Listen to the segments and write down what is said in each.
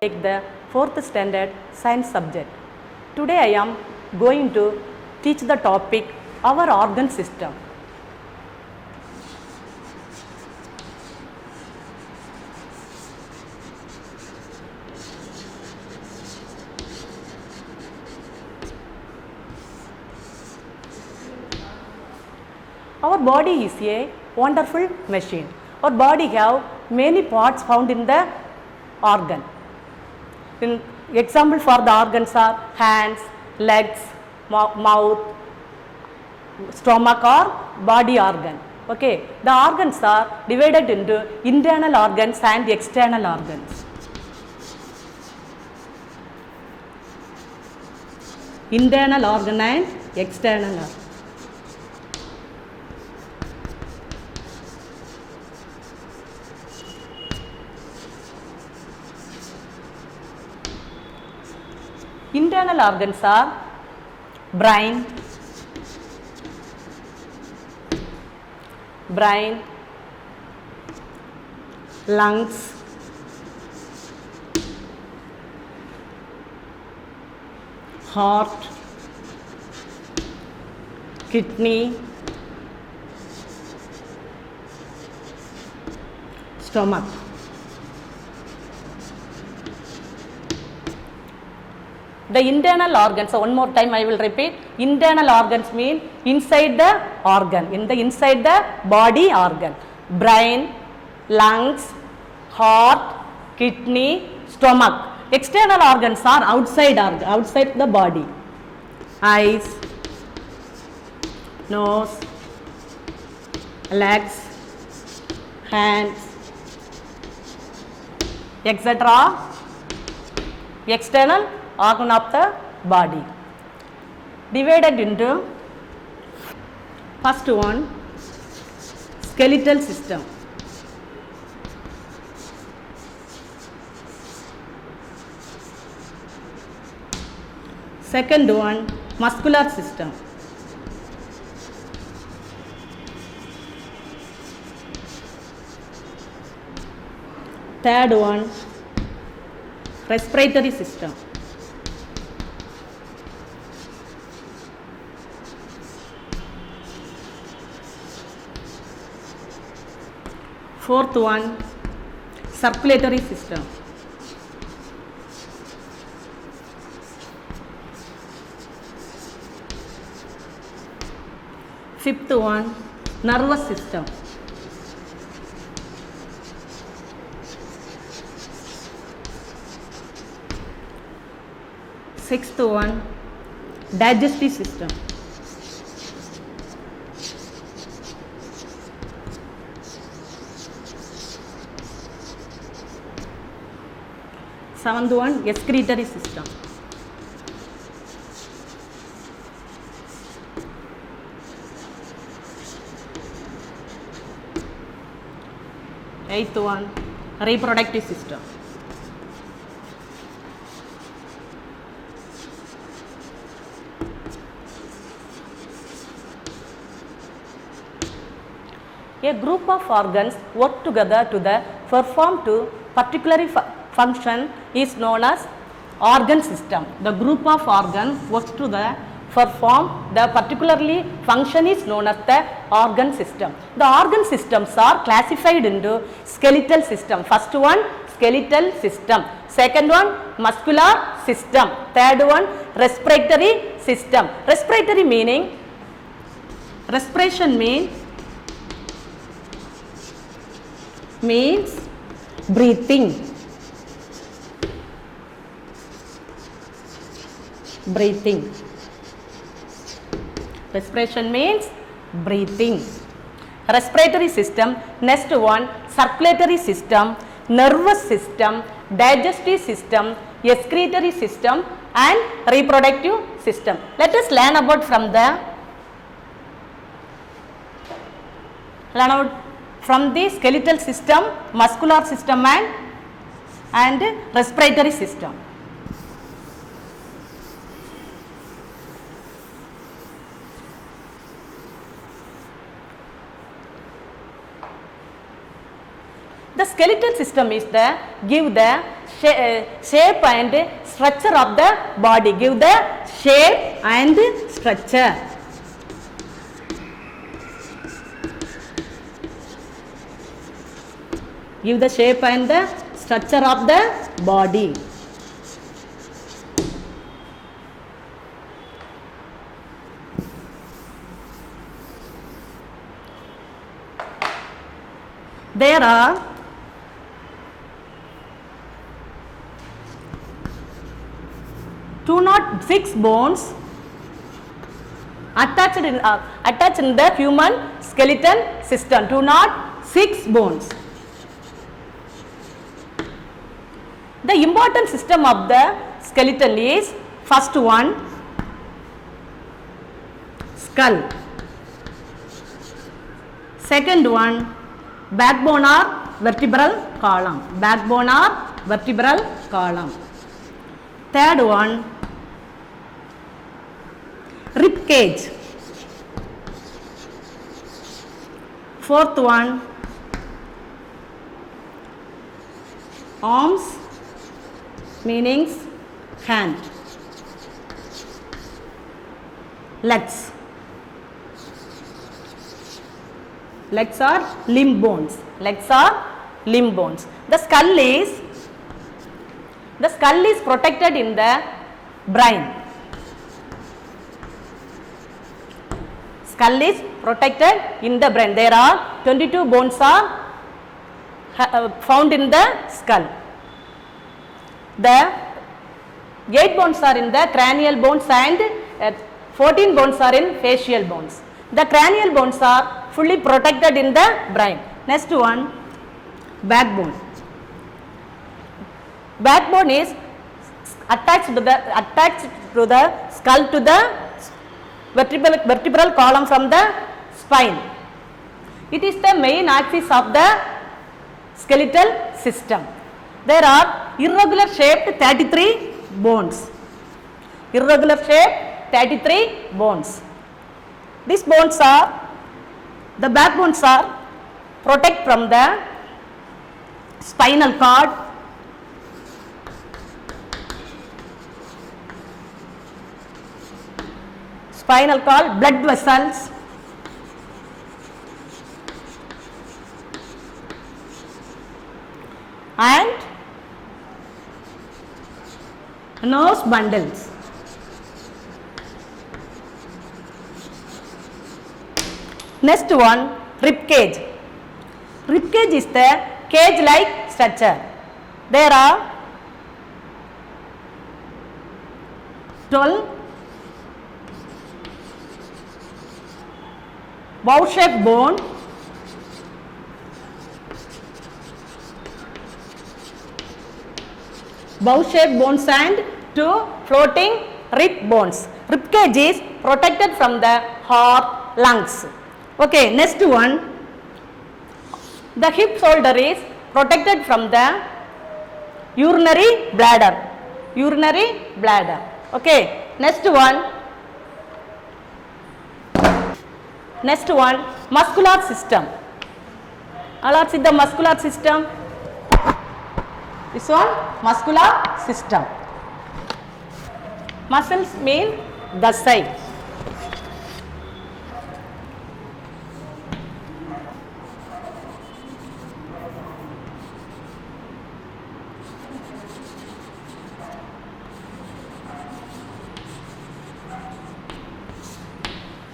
take the 4th standard science subject. Today I am going to teach the topic our organ system. Our body is a wonderful machine. Our body have many parts found in the organ. In example for the organs are hands, legs, mouth, stomach or body organ. Okay, the organs are divided into internal organs and external organs. Internal organ and external organ. Internal organs are brain, lungs, heart, kidney, stomach. The internal organs, so one more time I will repeat, internal organs mean inside the organ, inside the body organ, brain, lungs, heart, kidney, stomach. External organs are outside the body, eyes, nose, legs, hands, etc. External organ of the body, divided into first one skeletal system, second one muscular system, third one respiratory system, fourth one circulatory system, fifth one nervous system, sixth one digestive system, seventh one excretory system, eighth one reproductive system, a group of organs work together to perform to particular function is known as organ system. The group of organs works to perform the particularly function is known as the organ system. The organ systems are classified into skeletal system. First one skeletal system, second one muscular system, third one respiratory system. Respiratory meaning, respiration means breathing. Respiration means breathing. Respiratory system, next one circulatory system, nervous system, digestive system, excretory system and reproductive system. Let us learn about from the skeletal system, muscular system and respiratory system. The skeletal system is give the shape and structure of the body. Give the shape and structure. Give the shape and the structure of the body. There are 206 bones attached in the human skeletal system. 206 bones. The important system of the skeleton is first one, skull. Second one, backbone or vertebral column. Backbone or vertebral column. Third one, rib cage. Fourth one, arms, meanings hand. Legs. Legs are limb bones. Legs are limb bones. The skull is protected in the brain. Skull is protected in the brain. There are 22 bones are found in the skull. The 8 bones are in the cranial bones and 14 bones are in facial bones. The cranial bones are fully protected in the brain. Next one, backbone. Backbone is attached to the skull to the vertebral column from the spine. It is the main axis of the skeletal system. There are irregular shaped 33 bones. Irregular shaped 33 bones. These bones are, the backbones are protect from the spinal cord, blood vessels, and nerve bundles. Next one, rib cage. Rib cage is the cage-like structure. There are 12 bow-shaped bone, bones and 2 floating rib bones. Rib cage is protected from the heart, lungs. Okay, next one, the hip shoulder is protected from the urinary bladder. Urinary bladder. Okay, next one, muscular system. All are see the muscular system. This one, muscular system. Muscles mean the side.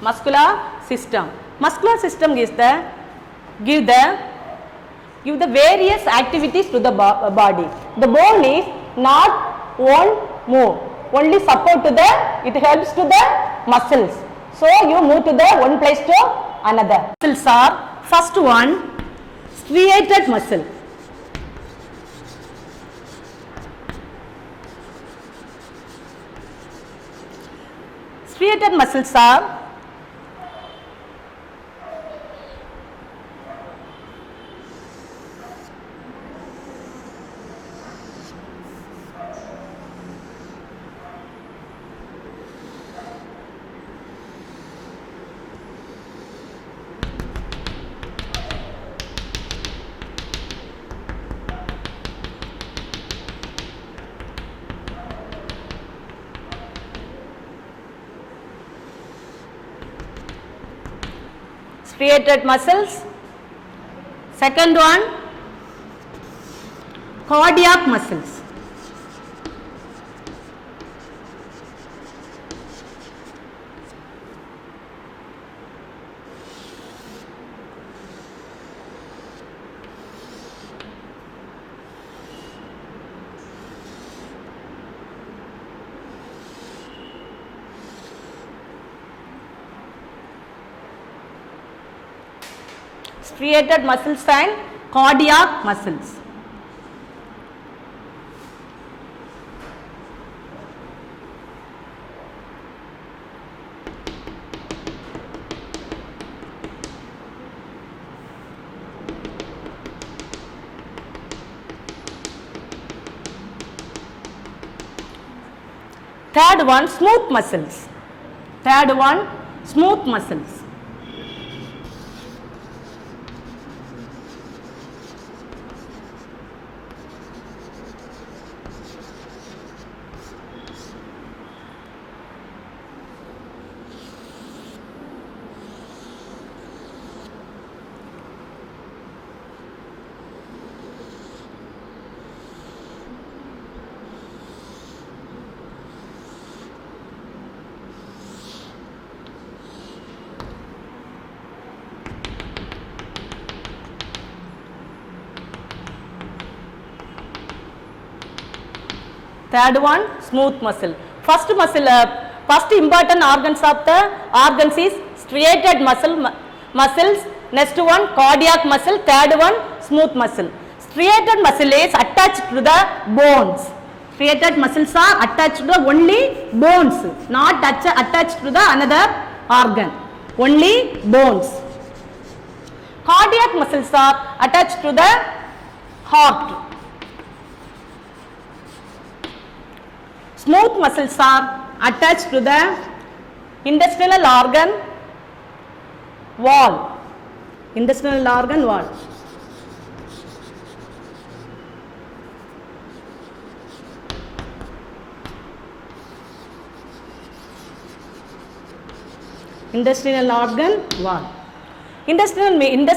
Muscular system. Muscular system is the give the various activities to the body. The bone is not won't move, only support to the, it helps to the muscles. So you move to the one place to another. Muscles are, first one, striated muscle. Striated muscles are striated muscles. Second one, cardiac muscles. Striated muscles and cardiac muscles. Third one, smooth muscles. Third one, smooth muscles. Third one, smooth muscle. First important organs of the organs is striated muscles. Next one, cardiac muscle. Third one, smooth muscle. Striated muscle is attached to the bones. Striated muscles are attached to the only bones, not attached to the another organ. Only bones. Cardiac muscles are attached to the heart. Smooth muscles are attached to the intestinal organ wall. Intestinal organ wall. Intestinal organ wall. Intestine mean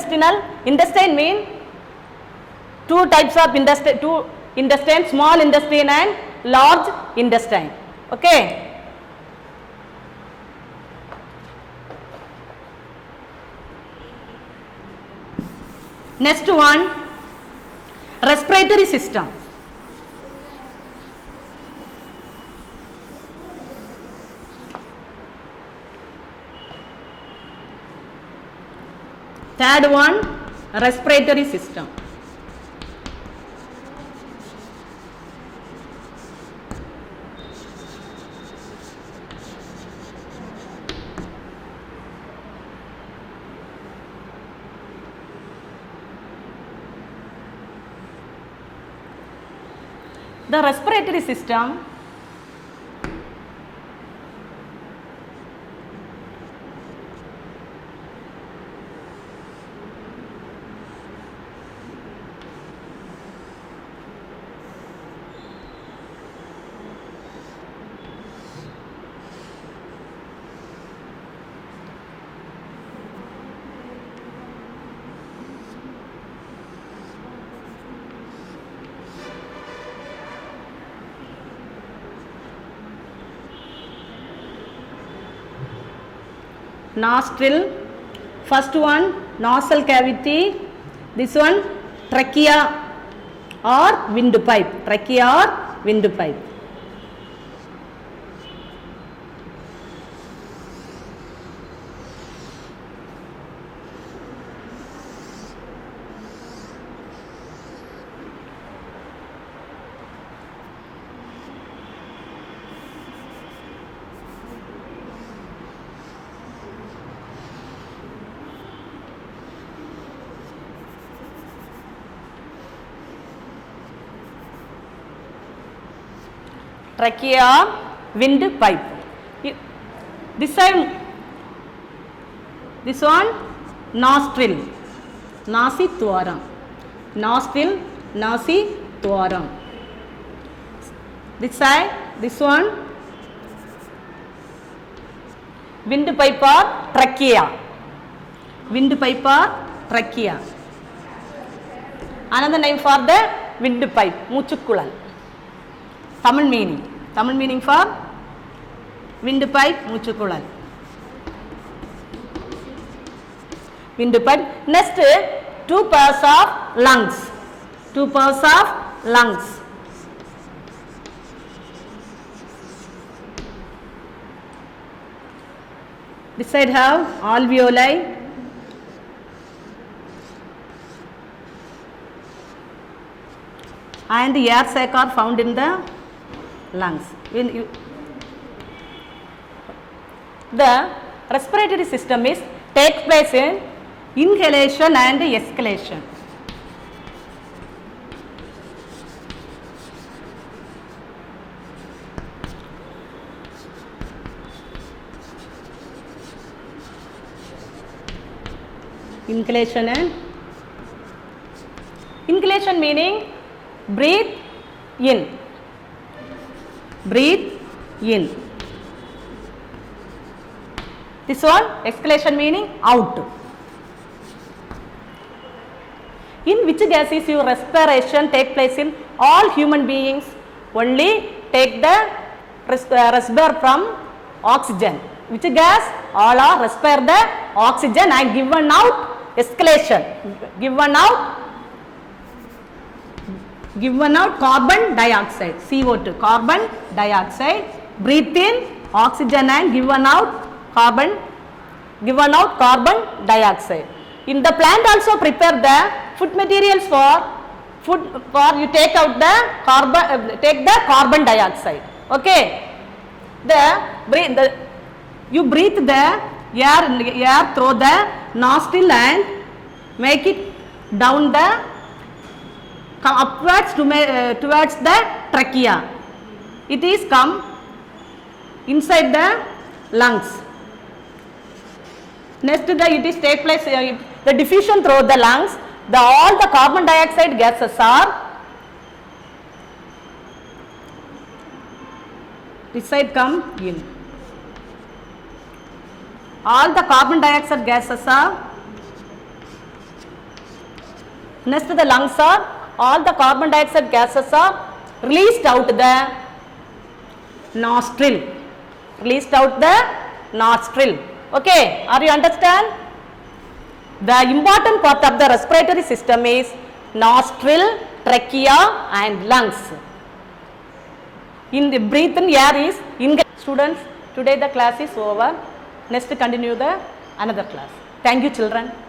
two types of intestine, small intestine and large intestine. Okay. Next one, respiratory system. Third one, respiratory system. The respiratory system nostril, first one nasal cavity, this one trachea or windpipe, trachea or windpipe. Trachea, windpipe. This side, this one nostril, nasitwaram, nostril, nasitwaram. This side, this one windpipe or trachea. windpipe or trachea. Another name for the windpipe, மூச்சுக்குழல். Tamil meaning for windpipe, மூச்சுக்குழல். Windpipe. Next, two pairs of lungs. Two pairs of lungs. This side have alveoli. And the air sac are found in the lungs. The respiratory system takes place in inhalation and exhalation. Inhalation meaning breathe in. Breathe in. This one exhalation meaning out. In which gases your respiration take place in all human beings? Only take the respire from oxygen. Which gas? All are respire the oxygen and given out exhalation. Given out carbon dioxide, CO2, carbon dioxide. Breathe in oxygen and given out carbon dioxide. In the plant also prepare the food materials for you take out the carbon dioxide. Okay. You breathe the air through the nostril and make it down the upwards towards the trachea. It is come inside the lungs. Next, it is take place the diffusion through the lungs. All the carbon dioxide gases are this side come in. All the carbon dioxide gases are next to the lungs are all the carbon dioxide gases are released out the nostril. Okay, are you understand? The important part of the respiratory system is nostril, trachea and lungs. In the breathe in air is students, today the class is over. Next continue the another class. Thank you children.